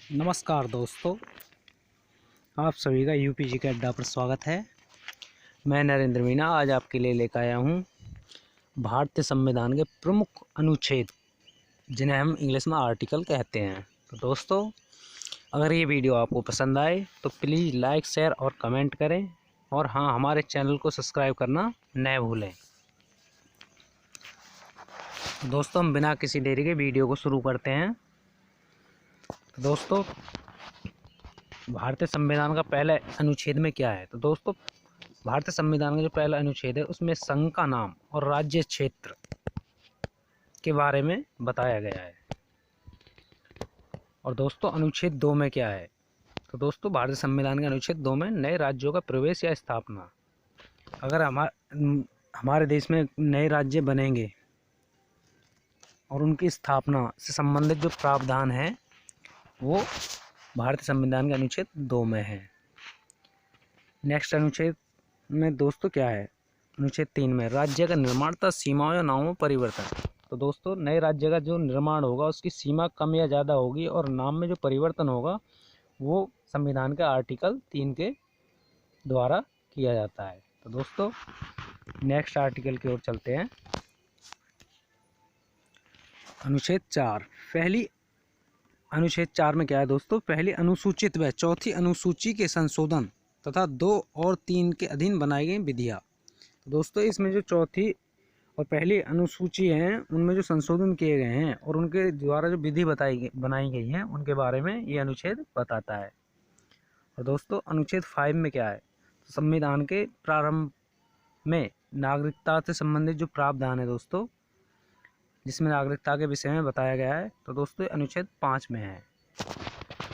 नमस्कार दोस्तों, आप सभी का यूपीजी के अड्डा पर स्वागत है। मैं नरेंद्र मीना आज आपके लिए लेकर आया हूँ भारतीय संविधान के प्रमुख अनुच्छेद, जिन्हें हम इंग्लिश में आर्टिकल कहते हैं। तो दोस्तों, अगर ये वीडियो आपको पसंद आए तो प्लीज़ लाइक, शेयर और कमेंट करें, और हाँ, हमारे चैनल को सब्सक्राइब करना न भूलें। दोस्तों, हम बिना किसी देरी के वीडियो को शुरू करते हैं। तो दोस्तों, भारतीय संविधान का पहले अनुच्छेद में क्या है? तो दोस्तों, भारतीय संविधान का जो पहला अनुच्छेद है उसमें संघ का नाम और राज्य क्षेत्र के बारे में बताया गया है। और दोस्तों, अनुच्छेद 2 में क्या है? तो दोस्तों, भारतीय संविधान के अनुच्छेद 2 में नए राज्यों का प्रवेश या स्थापना। अगर हमारे देश में नए राज्य बनेंगे और उनकी स्थापना से संबंधित जो प्रावधान है वो भारतीय संविधान के अनुच्छेद 2 में है। नेक्स्ट अनुच्छेद में दोस्तों क्या है? अनुच्छेद 3 में राज्य का निर्माण तथा सीमाओं या नामों में परिवर्तन। तो दोस्तों, नए राज्य का जो निर्माण होगा उसकी सीमा कम या ज़्यादा होगी, और नाम में जो परिवर्तन होगा वो संविधान के आर्टिकल 3 के द्वारा किया जाता है। तो दोस्तों, नेक्स्ट आर्टिकल की ओर चलते हैं। अनुच्छेद 4 अनुच्छेद 4 में क्या है दोस्तों? पहली अनुसूचित व चौथी अनुसूची के संशोधन तथा 2 और 3 के अधीन बनाई गई विधियाँ। तो दोस्तों, इसमें जो चौथी और पहली अनुसूची हैं उनमें जो संशोधन किए गए हैं और उनके द्वारा जो विधि बनाई गई हैं उनके बारे में ये अनुच्छेद बताता है। और दोस्तों, अनुच्छेद 5 में क्या है? तो संविधान के प्रारंभ में नागरिकता से संबंधित जो प्रावधान है दोस्तों, जिसमें नागरिकता के विषय में बताया गया है, तो दोस्तों अनुच्छेद 5 में है।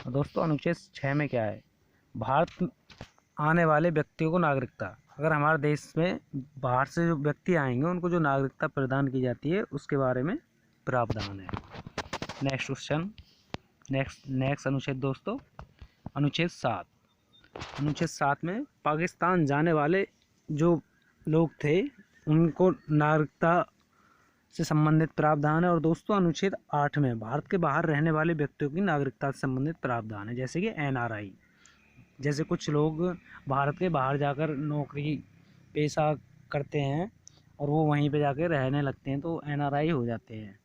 और दोस्तों, अनुच्छेद 6 में क्या है? भारत आने वाले व्यक्तियों को नागरिकता। अगर हमारे देश में बाहर से जो व्यक्ति आएंगे उनको जो नागरिकता प्रदान की जाती है उसके बारे में प्रावधान है। नेक्स्ट क्वेश्चन, नेक्स्ट अनुच्छेद दोस्तों, अनुच्छेद 7। अनुच्छेद 7 में पाकिस्तान जाने वाले जो लोग थे उनको नागरिकता से संबंधित प्रावधान है। और दोस्तों, अनुच्छेद 8 में भारत के बाहर रहने वाले व्यक्तियों की नागरिकता से संबंधित प्रावधान है, जैसे कि एनआरआई। जैसे कुछ लोग भारत के बाहर जाकर नौकरी पेशा करते हैं और वो वहीं पे जाकर रहने लगते हैं तो एनआरआई हो जाते हैं।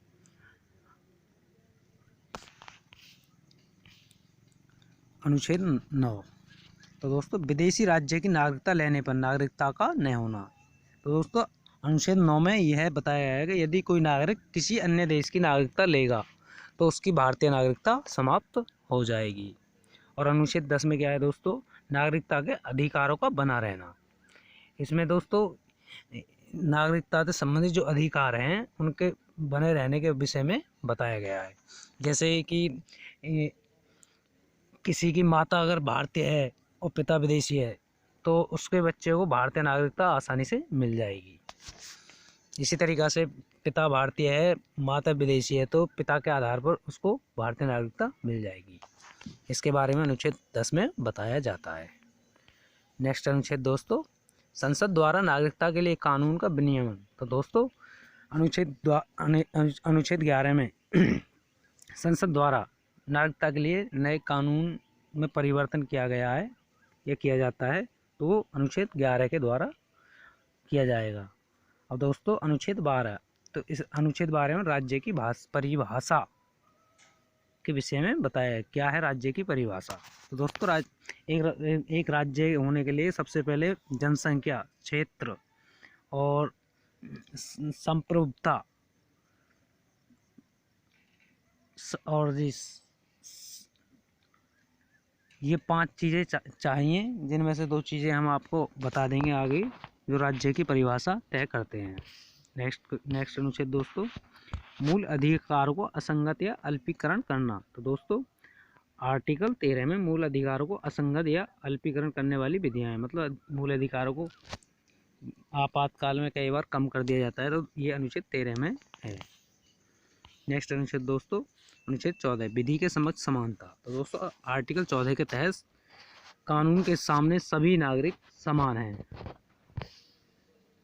अनुच्छेद 9। तो दोस्तों, विदेशी राज्य की नागरिकता लेने पर नागरिकता का न होना। तो दोस्तों, अनुच्छेद 9 में यह बताया गया है कि यदि कोई नागरिक किसी अन्य देश की नागरिकता लेगा तो उसकी भारतीय नागरिकता समाप्त हो जाएगी। और अनुच्छेद 10 में क्या है दोस्तों? नागरिकता के अधिकारों का बना रहना। इसमें दोस्तों नागरिकता से संबंधित जो अधिकार हैं उनके बने रहने के विषय में बताया गया है। जैसे कि किसी की माता अगर भारतीय है और पिता विदेशी है तो उसके बच्चे को भारतीय नागरिकता आसानी से मिल जाएगी। इसी तरीक़ा से पिता भारतीय है, माता विदेशी है, तो पिता के आधार पर उसको भारतीय नागरिकता मिल जाएगी। इसके बारे में अनुच्छेद 10 में बताया जाता है। नेक्स्ट अनुच्छेद दोस्तों, संसद द्वारा नागरिकता के लिए कानून का विनियमन। तो दोस्तों, अनुच्छेद 11 में संसद द्वारा नागरिकता के लिए नए कानून में परिवर्तन किया गया है या किया जाता है, तो वो अनुच्छेद 11 के द्वारा किया जाएगा। अब दोस्तों, अनुच्छेद 12। तो इस अनुच्छेद 12 में राज्य की परिभाषा के विषय में बताया है। क्या है राज्य की परिभाषा? तो दोस्तों, एक राज्य होने के लिए सबसे पहले जनसंख्या, क्षेत्र और संप्रभुता और ये 5 चीज़ें चाहिए, जिनमें से 2 चीज़ें हम आपको बता देंगे आगे, जो राज्य की परिभाषा तय करते हैं। नेक्स्ट अनुच्छेद दोस्तों, मूल अधिकारों को असंगत या अल्पीकरण करना। तो दोस्तों, आर्टिकल 13 में मूल अधिकारों को असंगत या अल्पीकरण करने वाली विधियाँ हैं। मतलब मूल अधिकारों को आपातकाल में कई बार कम कर दिया जाता है, तो ये अनुच्छेद 13 में है। नेक्स्ट अनुच्छेद दोस्तों, अनुच्छेद 14, विधि के समक्ष समानता। तो दोस्तों, आर्टिकल 14 के तहत कानून के सामने सभी नागरिक समान हैं।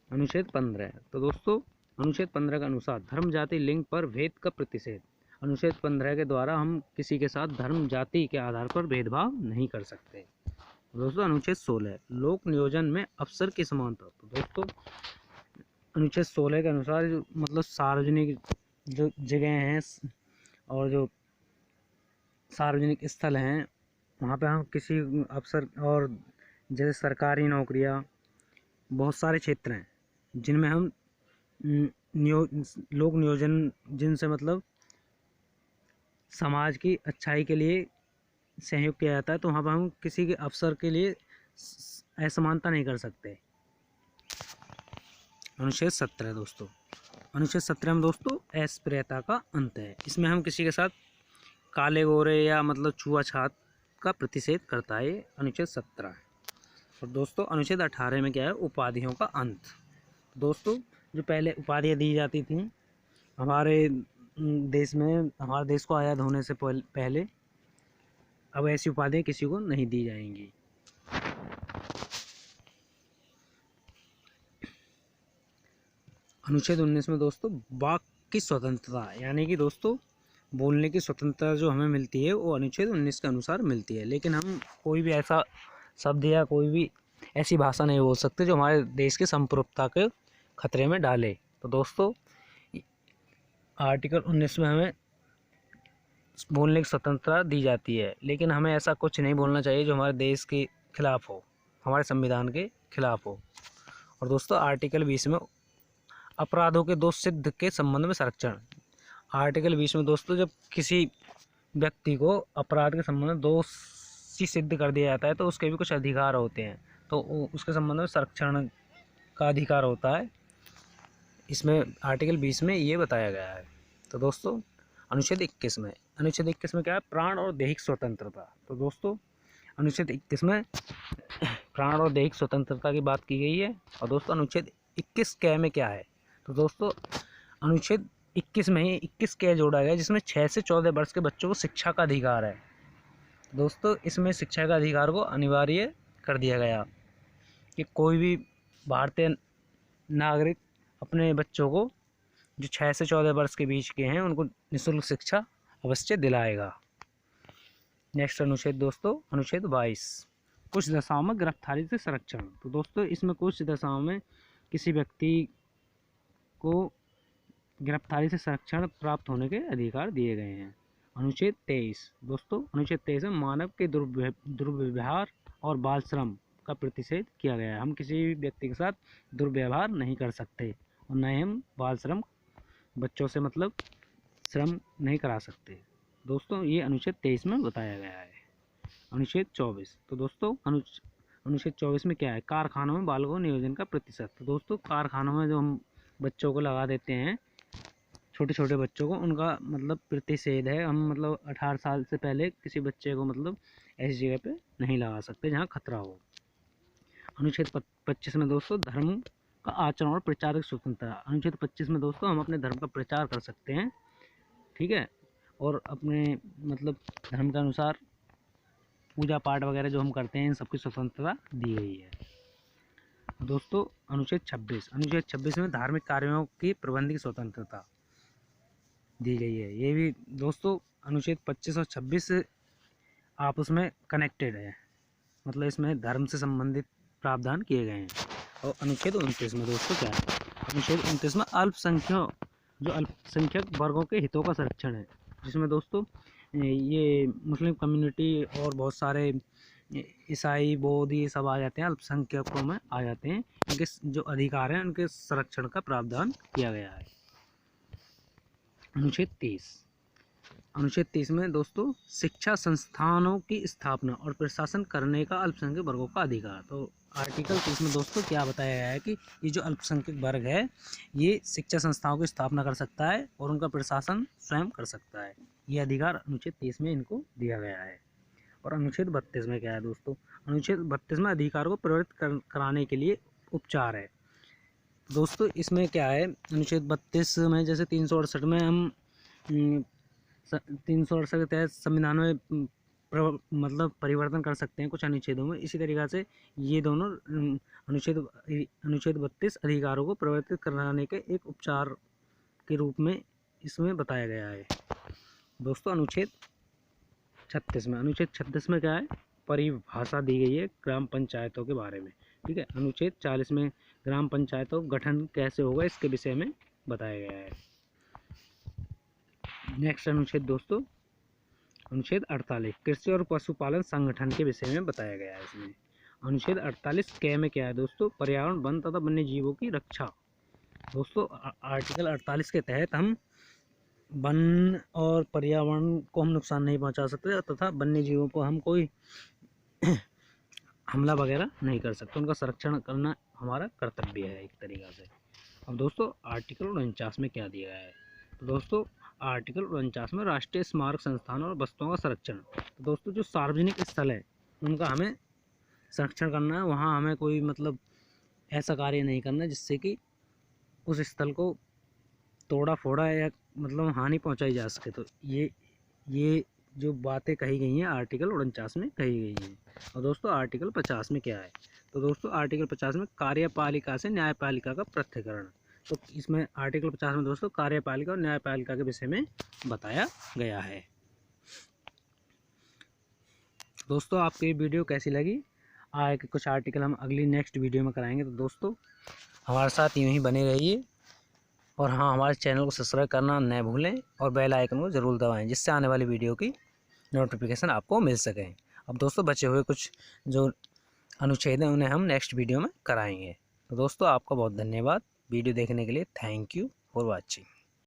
अनुच्छेद 15। तो दोस्तों, अनुच्छेद 15 के अनुसार धर्म, जाति, लिंग पर भेद का प्रतिषेध। अनुच्छेद 15 के द्वारा हम किसी के साथ धर्म जाति के आधार पर भेदभाव नहीं कर सकते। दोस्तों अनुच्छेद 16 लोक नियोजन में अफसर की समानता। तो दोस्तों अनुच्छेद 16 के अनुसार जो मतलब सार्वजनिक जो जगह हैं और जो सार्वजनिक स्थल हैं वहाँ पे हम किसी अफसर और जैसे सरकारी नौकरियाँ बहुत सारे क्षेत्र हैं जिनमें हम लोक नियोजन जिनसे मतलब समाज की अच्छाई के लिए सहयोग किया जाता है, तो वहाँ पर हम किसी के अफसर के लिए असमानता नहीं कर सकते। अनुच्छेद 17 दोस्तों अनुच्छेद 17 में दोस्तों अस्पृश्यता का अंत है। इसमें हम किसी के साथ काले गोरे या मतलब छुआछूत का प्रतिषेध करता है, अनुच्छेद 17 है। और दोस्तों अनुच्छेद 18 में क्या है, उपाधियों का अंत। दोस्तों जो पहले उपाधियाँ दी जाती थी हमारे देश में, हमारे देश को आज़ाद होने से पहले, अब ऐसी उपाधियाँ किसी को नहीं दी जाएंगी। अनुच्छेद 19 में दोस्तों वाक की स्वतंत्रता, यानी कि दोस्तों बोलने की स्वतंत्रता जो हमें मिलती है वो अनुच्छेद 19 के अनुसार मिलती है। लेकिन हम कोई भी ऐसा शब्द या कोई भी ऐसी भाषा नहीं बोल सकते जो हमारे देश की संप्रभुता के खतरे में डाले। तो दोस्तों आर्टिकल 19 में हमें बोलने की स्वतंत्रता दी जाती है, लेकिन हमें ऐसा कुछ नहीं बोलना चाहिए जो हमारे देश के खिलाफ हो, हमारे संविधान के खिलाफ हो। और दोस्तों आर्टिकल 20 में अपराधों के दोष सिद्ध के संबंध में संरक्षण। आर्टिकल 20 में दोस्तों जब किसी व्यक्ति को अपराध के संबंध में दोषी सिद्ध कर दिया जाता है तो उसके भी कुछ अधिकार होते हैं, तो उसके संबंध में संरक्षण का अधिकार होता है। इसमें आर्टिकल 20 में ये बताया गया है। तो दोस्तों अनुच्छेद 21 में क्या है, प्राण और दैहिक स्वतंत्रता। तो दोस्तों अनुच्छेद 21 में प्राण और दैहिक स्वतंत्रता की बात की गई है। और दोस्तों अनुच्छेद 21 क में क्या है, तो दोस्तों अनुच्छेद 21 में ही 21 क जोड़ा गया जिसमें 6 से 14 वर्ष के बच्चों को शिक्षा का अधिकार है। दोस्तों इसमें शिक्षा का अधिकार को अनिवार्य कर दिया गया कि कोई भी भारतीय नागरिक अपने बच्चों को जो 6 से 14 वर्ष के बीच के हैं उनको निःशुल्क शिक्षा अवश्य दिलाएगा। नेक्स्ट अनुच्छेद दोस्तों अनुच्छेद 22 कुछ दशाओं में गिरफ्तारी से संरक्षण। तो दोस्तों इसमें कुछ दशाओं में किसी व्यक्ति को गिरफ्तारी से संरक्षण प्राप्त होने के अधिकार दिए गए हैं। अनुच्छेद 23 दोस्तों अनुच्छेद 23 में मानव के दुर्व्यवहार और बाल श्रम का प्रतिषेध किया गया है। हम किसी भी व्यक्ति के साथ दुर्व्यवहार नहीं कर सकते और न ही हम बाल श्रम, बच्चों से मतलब श्रम नहीं करा सकते। दोस्तों ये अनुच्छेद 23 में बताया गया है। अनुच्छेद 24 तो दोस्तों अनुच्छेद 24 में क्या है, कारखानों में बालकों नियोजन का प्रतिशत। तो दोस्तों कारखानों में जो हम बच्चों को लगा देते हैं, छोटे छोटे बच्चों को, उनका मतलब प्रतिषेध है। हम मतलब 18 साल से पहले किसी बच्चे को मतलब ऐसी जगह पे नहीं लगा सकते जहाँ खतरा हो। अनुच्छेद 25 में दोस्तों धर्म का आचरण और प्रचार की स्वतंत्रता। अनुच्छेद 25 में दोस्तों हम अपने धर्म का प्रचार कर सकते हैं, ठीक है, और अपने मतलब धर्म के अनुसार पूजा पाठ वगैरह जो हम करते हैं इन सबकी स्वतंत्रता दी गई है। दोस्तों अनुच्छेद 26 में धार्मिक कार्यों की प्रबंध की स्वतंत्रता दी गई है। ये भी दोस्तों अनुच्छेद 25 और 26 आपस में कनेक्टेड है, मतलब इसमें धर्म से संबंधित प्रावधान किए गए हैं। और अनुच्छेद 29 में दोस्तों क्या है, अनुच्छेद 29 में अल्पसंख्यक वर्गों के हितों का संरक्षण है, जिसमें दोस्तों ये मुस्लिम कम्युनिटी और बहुत सारे ईसाई, बौद्ध ये सब आ जाते हैं, अल्पसंख्यकों में आ जाते हैं। इनके जो अधिकार हैं उनके संरक्षण का प्रावधान किया गया है। अनुच्छेद 30 में दोस्तों शिक्षा संस्थानों की स्थापना और प्रशासन करने का अल्पसंख्यक वर्गों का अधिकार। तो आर्टिकल 30 में दोस्तों क्या बताया गया है कि ये जो अल्पसंख्यक वर्ग है ये शिक्षा संस्थाओं की स्थापना कर सकता है और उनका प्रशासन स्वयं कर सकता है। ये अधिकार अनुच्छेद 30 में इनको दिया गया है। और अनुच्छेद 32 में क्या है दोस्तों, अनुच्छेद 32 में अधिकार को प्रवर्तित कराने के लिए उपचार है। दोस्तों इसमें क्या है, अनुच्छेद 32 में जैसे 368 में हम 368 के तहत संविधान में मतलब परिवर्तन कर सकते हैं कुछ अनुच्छेदों में, इसी तरीक़ा से ये दोनों अनुच्छेद 32 अधिकारों को प्रवर्तित कराने के एक उपचार के रूप में इसमें बताया गया है। दोस्तों अनुच्छेद 36 में, अनुच्छेद 36 में क्या है, परिभाषा दी गई है ग्राम पंचायतों के बारे में। ठीक है, अनुच्छेद 40 में ग्राम पंचायतों का गठन कैसे होगा इसके विषय में बताया गया है। नेक्स्ट अनुच्छेद दोस्तों अनुच्छेद 48 कृषि और पशुपालन संगठन के विषय में बताया गया है। इसमें अनुच्छेद 48 क में क्या है दोस्तों, पर्यावरण वन तथा वन्य जीवों की रक्षा। दोस्तों आर्टिकल 48 के तहत हम वन और पर्यावरण को हम नुकसान नहीं पहुंचा सकते तथा वन्य जीवों को हम कोई हमला वगैरह नहीं कर सकते, उनका संरक्षण करना हमारा कर्तव्य है एक तरीक़ा से। अब दोस्तों आर्टिकल 49 में क्या दिया गया है, तो दोस्तों आर्टिकल 49 में राष्ट्रीय स्मारक संस्थानों और वस्तुओं का संरक्षण। तो दोस्तों जो सार्वजनिक स्थल है उनका हमें संरक्षण करना है, वहाँ हमें कोई मतलब ऐसा कार्य नहीं करना जिससे कि उस स्थल को तोड़ा फोड़ा या मतलब हानि पहुंचाई जा सके। तो ये जो बातें कही गई हैं आर्टिकल 49 में कही गई हैं। और दोस्तों आर्टिकल 50 में क्या है, तो दोस्तों आर्टिकल 50 में कार्यपालिका से न्यायपालिका का पृथक्करण। तो इसमें आर्टिकल 50 में दोस्तों कार्यपालिका और न्यायपालिका के विषय में बताया गया है। दोस्तों आपकी वीडियो कैसी लगी, आगे कुछ आर्टिकल हम अगली नेक्स्ट वीडियो में कराएंगे। तो दोस्तों हमारे साथ यूँ ही बने रहिए और हाँ, हमारे चैनल को सब्सक्राइब करना न भूलें और बेल आइकन को ज़रूर दबाएं जिससे आने वाली वीडियो की नोटिफिकेशन आपको मिल सके। अब दोस्तों बचे हुए कुछ जो अनुच्छेद हैं उन्हें हम नेक्स्ट वीडियो में कराएंगे। तो दोस्तों आपका बहुत धन्यवाद वीडियो देखने के लिए। Thank you for watching.